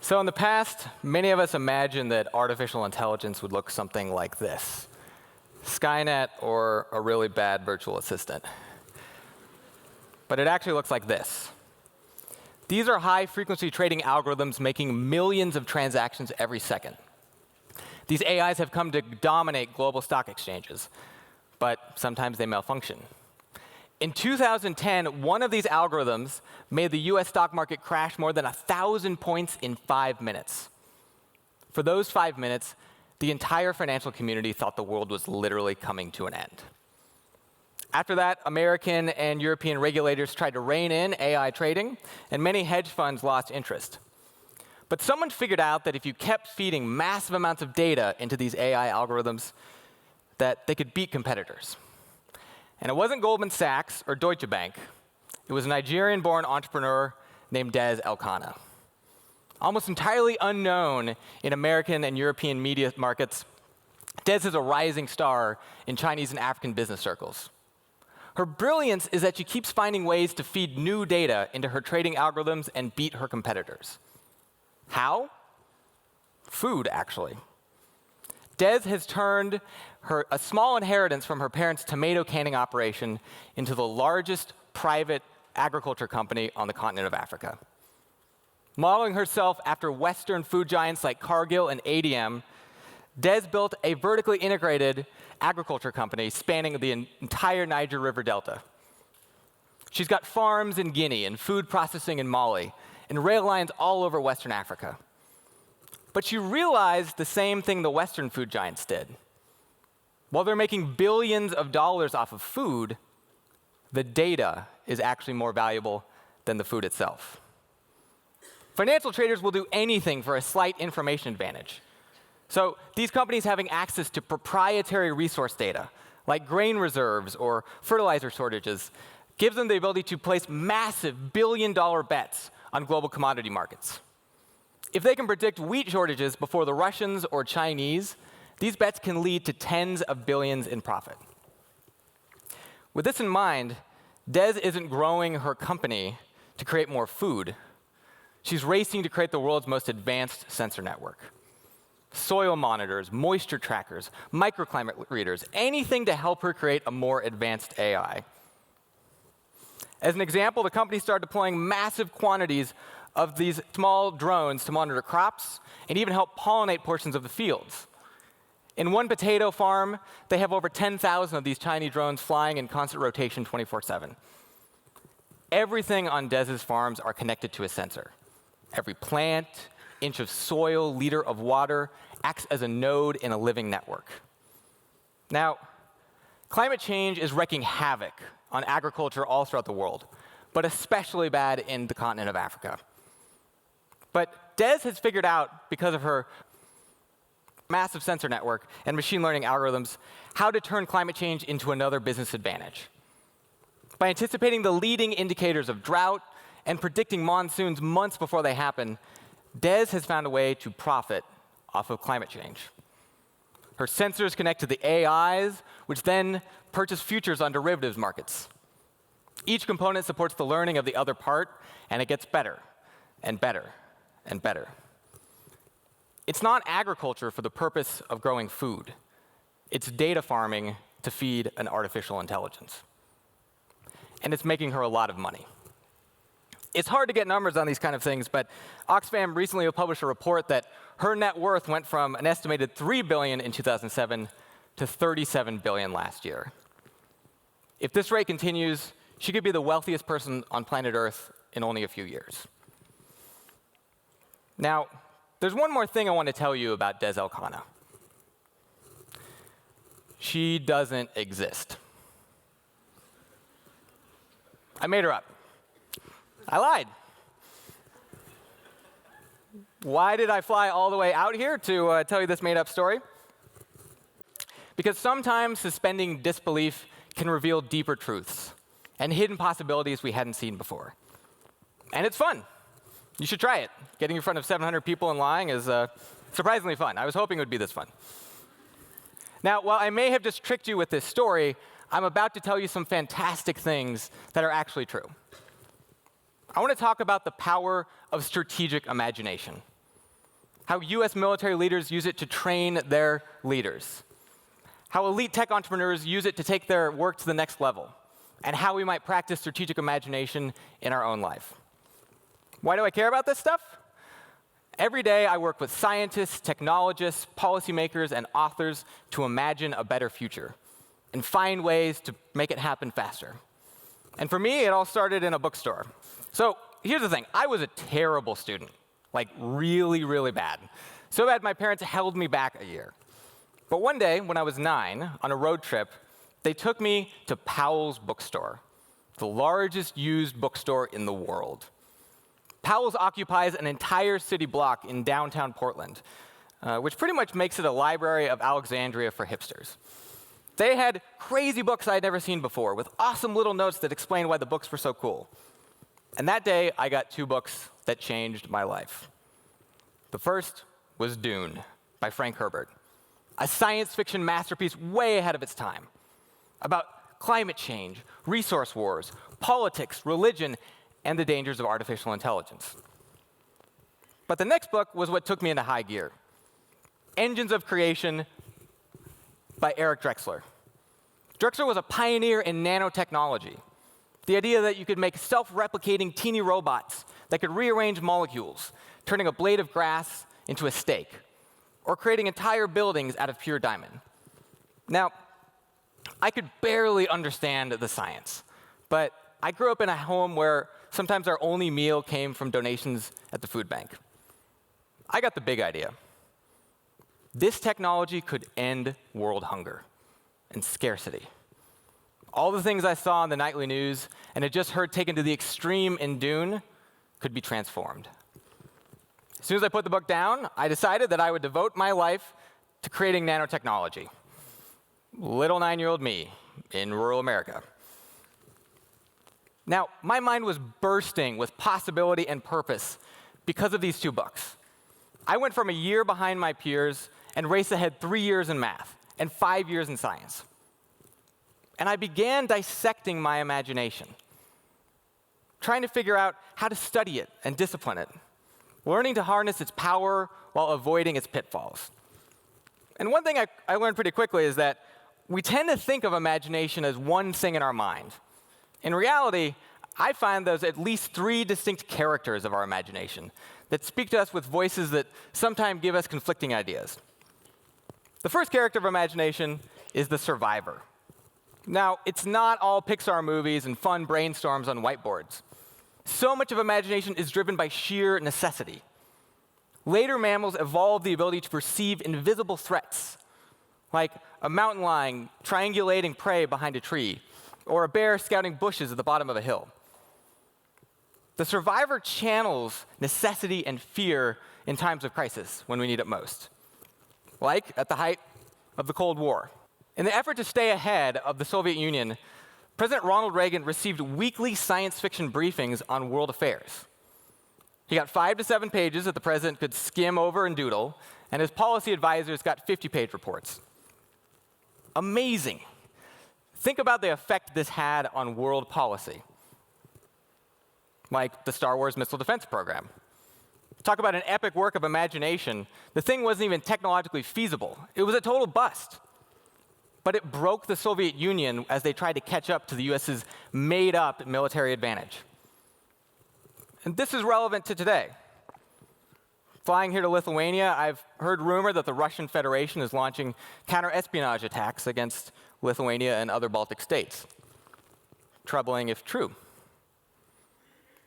So in the past, many of us imagined that artificial intelligence would look something like this: Skynet or a really bad virtual assistant. But it actually looks like this. These are high-frequency trading algorithms making millions of transactions every second. These AIs have come to dominate global stock exchanges, but sometimes they malfunction. In 2010, one of these algorithms made the US stock market crash more than 1,000 points in 5 minutes. For those 5 minutes, the entire financial community thought the world was literally coming to an end. After that, American and European regulators tried to rein in AI trading, and many hedge funds lost interest. But someone figured out that if you kept feeding massive amounts of data into these AI algorithms, that they could beat competitors. And it wasn't Goldman Sachs or Deutsche Bank. It was a Nigerian-born entrepreneur named Des Elkanah. Almost entirely unknown in American and European media markets, Des is a rising star in Chinese and African business circles. Her brilliance is that she keeps finding ways to feed new data into her trading algorithms and beat her competitors. How? Food, actually. Des has turned a small inheritance from her parents' tomato canning operation into the largest private agriculture company on the continent of Africa. Modeling herself after Western food giants like Cargill and ADM, Des built a vertically integrated agriculture company spanning the entire Niger River Delta. She's got farms in Guinea and food processing in Mali and rail lines all over Western Africa. But she realized the same thing the Western food giants did. While they're making billions of dollars off of food, the data is actually more valuable than the food itself. Financial traders will do anything for a slight information advantage. So these companies having access to proprietary resource data, like grain reserves or fertilizer shortages, gives them the ability to place massive billion-dollar bets on global commodity markets. If they can predict wheat shortages before the Russians or Chinese, these bets can lead to tens of billions in profit. With this in mind, Des isn't growing her company to create more food. She's racing to create the world's most advanced sensor network. Soil monitors, moisture trackers, microclimate readers, anything to help her create a more advanced AI. As an example, the company started deploying massive quantities of these small drones to monitor crops and even help pollinate portions of the fields. In one potato farm, they have over 10,000 of these tiny drones flying in constant rotation 24/7. Everything on Des's farms are connected to a sensor. Every plant, inch of soil, liter of water acts as a node in a living network. Now, climate change is wreaking havoc on agriculture all throughout the world, but especially bad in the continent of Africa. But Des has figured out, because of her massive sensor network and machine learning algorithms, how to turn climate change into another business advantage. By anticipating the leading indicators of drought and predicting monsoons months before they happen, Des has found a way to profit off of climate change. Her sensors connect to the AIs, which then purchase futures on derivatives markets. Each component supports the learning of the other part, and it gets better and better and better. It's not agriculture for the purpose of growing food. It's data farming to feed an artificial intelligence. And it's making her a lot of money. It's hard to get numbers on these kind of things, but Oxfam recently published a report that her net worth went from an estimated $3 billion in 2007 to $37 billion last year. If this rate continues, she could be the wealthiest person on planet Earth in only a few years. Now, there's one more thing I want to tell you about Des Elkanah. She doesn't exist. I made her up. I lied. Why did I fly all the way out here to tell you this made-up story? Because sometimes suspending disbelief can reveal deeper truths and hidden possibilities we hadn't seen before. And it's fun. You should try it. Getting in front of 700 people and lying is surprisingly fun. I was hoping it would be this fun. Now, while I may have just tricked you with this story, I'm about to tell you some fantastic things that are actually true. I want to talk about the power of strategic imagination. how US military leaders use it to train their leaders, how elite tech entrepreneurs use it to take their work to the next level, and how we might practice strategic imagination in our own life. Why do I care about this stuff? Every day I work with scientists, technologists, policymakers, and authors to imagine a better future and find ways to make it happen faster. And for me, it all started in a bookstore. So here's the thing. I was a terrible student, like really, really bad. So bad my parents held me back a year. But one day, when I was 9, on a road trip, they took me to Powell's bookstore, the largest used bookstore in the world. Powell's occupies an entire city block in downtown Portland, which pretty much makes it a library of Alexandria for hipsters. They had crazy books I'd never seen before, with awesome little notes that explained why the books were so cool. And that day, I got 2 books that changed my life. The first was Dune by Frank Herbert, a science fiction masterpiece way ahead of its time, about climate change, resource wars, politics, religion, and the dangers of artificial intelligence. But the next book was what took me into high gear, Engines of Creation by Eric Drexler. Drexler was a pioneer in nanotechnology, the idea that you could make self-replicating teeny robots that could rearrange molecules, turning a blade of grass into a steak, or creating entire buildings out of pure diamond. Now, I could barely understand the science, but I grew up in a home where sometimes our only meal came from donations at the food bank. I got the big idea. This technology could end world hunger and scarcity. All the things I saw in the nightly news and had just heard taken to the extreme in Dune could be transformed. As soon as I put the book down, I decided that I would devote my life to creating nanotechnology. Little 9-year-old me in rural America. Now, my mind was bursting with possibility and purpose because of these 2 books. I went from a year behind my peers and raced ahead 3 years in math and 5 years in science. And I began dissecting my imagination, trying to figure out how to study it and discipline it, learning to harness its power while avoiding its pitfalls. And one thing I learned pretty quickly is that we tend to think of imagination as one thing in our mind. In reality, I find there's at least 3 distinct characters of our imagination that speak to us with voices that sometimes give us conflicting ideas. The first character of imagination is the survivor. Now, it's not all Pixar movies and fun brainstorms on whiteboards. So much of imagination is driven by sheer necessity. Later mammals evolved the ability to perceive invisible threats, like a mountain lion triangulating prey behind a tree, or a bear scouting bushes at the bottom of a hill. The survivor channels necessity and fear in times of crisis when we need it most, like at the height of the Cold War. In the effort to stay ahead of the Soviet Union, President Ronald Reagan received weekly science fiction briefings on world affairs. He got 5 to 7 pages that the president could skim over and doodle, and his policy advisors got 50-page reports. Amazing. Think about the effect this had on world policy, like the Star Wars Missile Defense Program. Talk about an epic work of imagination. The thing wasn't even technologically feasible. It was a total bust. But it broke the Soviet Union as they tried to catch up to the US's made-up military advantage. And this is relevant to today. Flying here to Lithuania, I've heard rumor that the Russian Federation is launching counter-espionage attacks against Lithuania and other Baltic states. Troubling if true.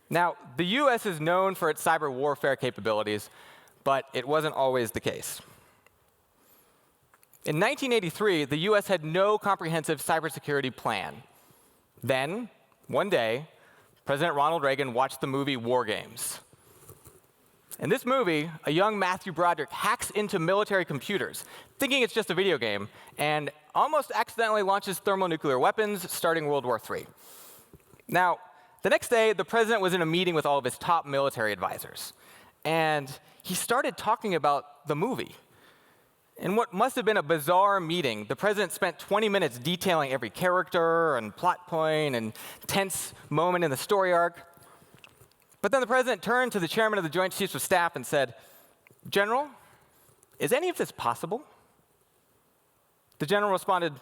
Now, the US is known for its cyber warfare capabilities, but it wasn't always the case. In 1983, the US had no comprehensive cybersecurity plan. Then, one day, President Ronald Reagan watched the movie War Games. In this movie, a young Matthew Broderick hacks into military computers, thinking it's just a video game, and almost accidentally launches thermonuclear weapons, starting World War III. Now, the next day, the president was in a meeting with all of his top military advisors, and he started talking about the movie. In what must have been a bizarre meeting, the president spent 20 minutes detailing every character and plot point and tense moment in the story arc. But then the president turned to the chairman of the Joint Chiefs of Staff and said, "General, is any of this possible?" The general responded,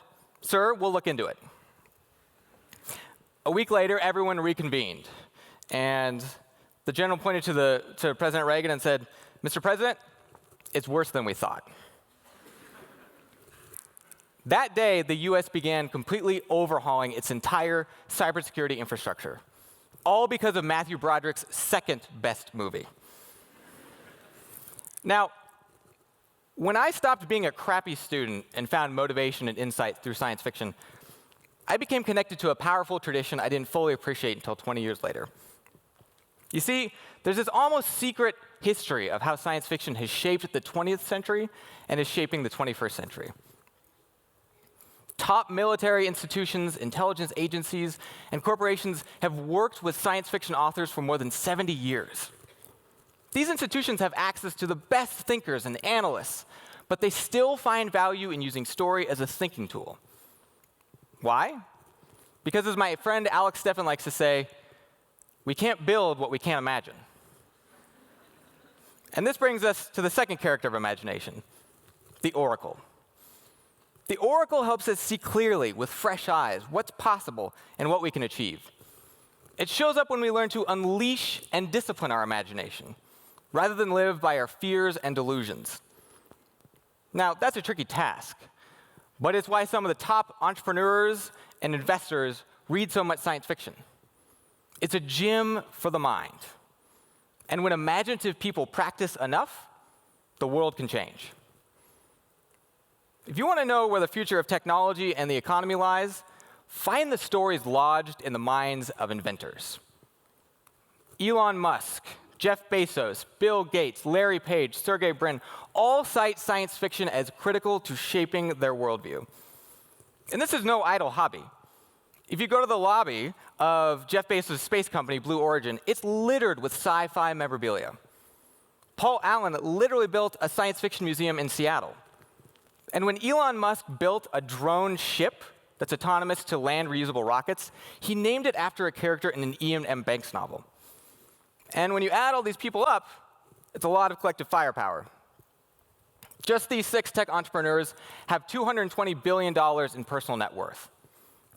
"Sir, we'll look into it." A week later, everyone reconvened, and the general pointed to President Reagan and said, "Mr. President, it's worse than we thought." That day, the US began completely overhauling its entire cybersecurity infrastructure, all because of Matthew Broderick's second best movie. Now, when I stopped being a crappy student and found motivation and insight through science fiction, I became connected to a powerful tradition I didn't fully appreciate until 20 years later. You see, there's this almost secret history of how science fiction has shaped the 20th century and is shaping the 21st century. Top military institutions, intelligence agencies, and corporations have worked with science fiction authors for more than 70 years. These institutions have access to the best thinkers and analysts, but they still find value in using story as a thinking tool. Why? Because, as my friend Alex Steffen likes to say, we can't build what we can't imagine. And this brings us to the second character of imagination, the Oracle. The Oracle helps us see clearly, with fresh eyes, what's possible and what we can achieve. It shows up when we learn to unleash and discipline our imagination, rather than live by our fears and delusions. Now, that's a tricky task, but it's why some of the top entrepreneurs and investors read so much science fiction. It's a gym for the mind. And when imaginative people practice enough, the world can change. If you want to know where the future of technology and the economy lies, find the stories lodged in the minds of inventors. Elon Musk, Jeff Bezos, Bill Gates, Larry Page, Sergey Brin all cite science fiction as critical to shaping their worldview. And this is no idle hobby. If you go to the lobby of Jeff Bezos' space company, Blue Origin, it's littered with sci-fi memorabilia. Paul Allen literally built a science fiction museum in Seattle. And when Elon Musk built a drone ship that's autonomous to land reusable rockets, he named it after a character in an Ian M. Banks novel. And when you add all these people up, it's a lot of collective firepower. Just these 6 tech entrepreneurs have $220 billion in personal net worth.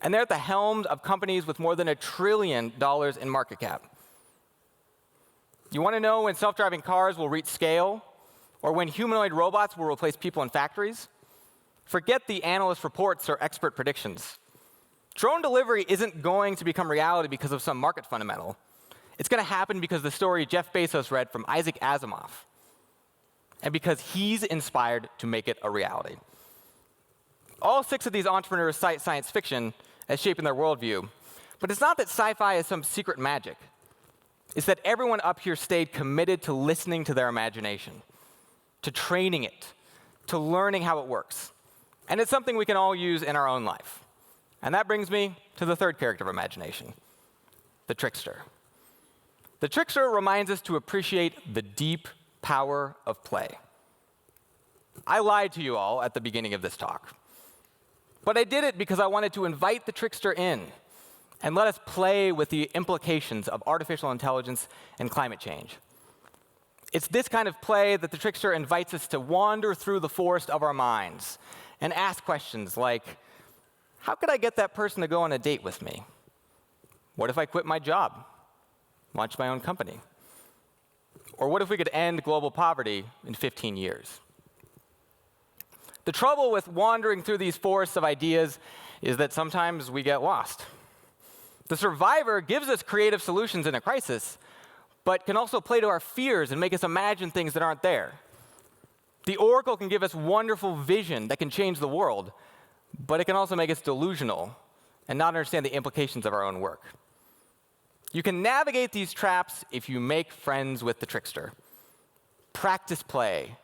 And they're at the helm of companies with more than $1 trillion in market cap. You want to know when self-driving cars will reach scale, or when humanoid robots will replace people in factories? Forget the analyst reports or expert predictions. Drone delivery isn't going to become reality because of some market fundamental. It's going to happen because the story Jeff Bezos read from Isaac Asimov, and because he's inspired to make it a reality. All 6 of these entrepreneurs cite science fiction as shaping their worldview, but it's not that sci-fi is some secret magic. It's that everyone up here stayed committed to listening to their imagination, to training it, to learning how it works. And it's something we can all use in our own life. And that brings me to the third character of imagination, the Trickster. The Trickster reminds us to appreciate the deep power of play. I lied to you all at the beginning of this talk. But I did it because I wanted to invite the Trickster in and let us play with the implications of artificial intelligence and climate change. It's this kind of play that the Trickster invites us to wander through the forest of our minds and ask questions like, how could I get that person to go on a date with me? What if I quit my job, launch my own company? Or what if we could end global poverty in 15 years? The trouble with wandering through these forests of ideas is that sometimes we get lost. The survivor gives us creative solutions in a crisis, but can also play to our fears and make us imagine things that aren't there. The Oracle can give us wonderful vision that can change the world, but it can also make us delusional and not understand the implications of our own work. You can navigate these traps if you make friends with the Trickster. Practice play,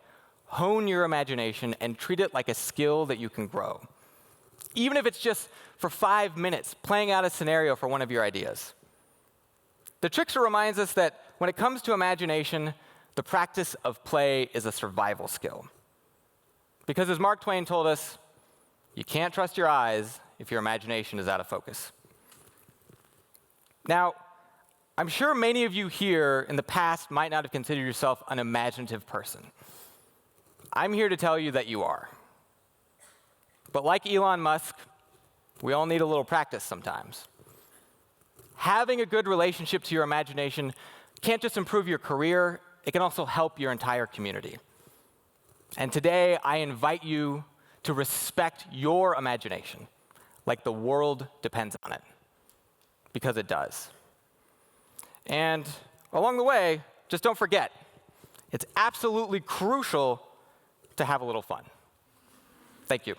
hone your imagination, and treat it like a skill that you can grow. Even if it's just for 5 minutes, playing out a scenario for one of your ideas. The Trickster reminds us that when it comes to imagination, the practice of play is a survival skill. Because as Mark Twain told us, you can't trust your eyes if your imagination is out of focus. Now, I'm sure many of you here in the past might not have considered yourself an imaginative person. I'm here to tell you that you are. But like Elon Musk, we all need a little practice sometimes. Having a good relationship to your imagination can't just improve your career, it can also help your entire community. And today, I invite you to respect your imagination like the world depends on it, because it does. And along the way, just don't forget, it's absolutely crucial to have a little fun. Thank you.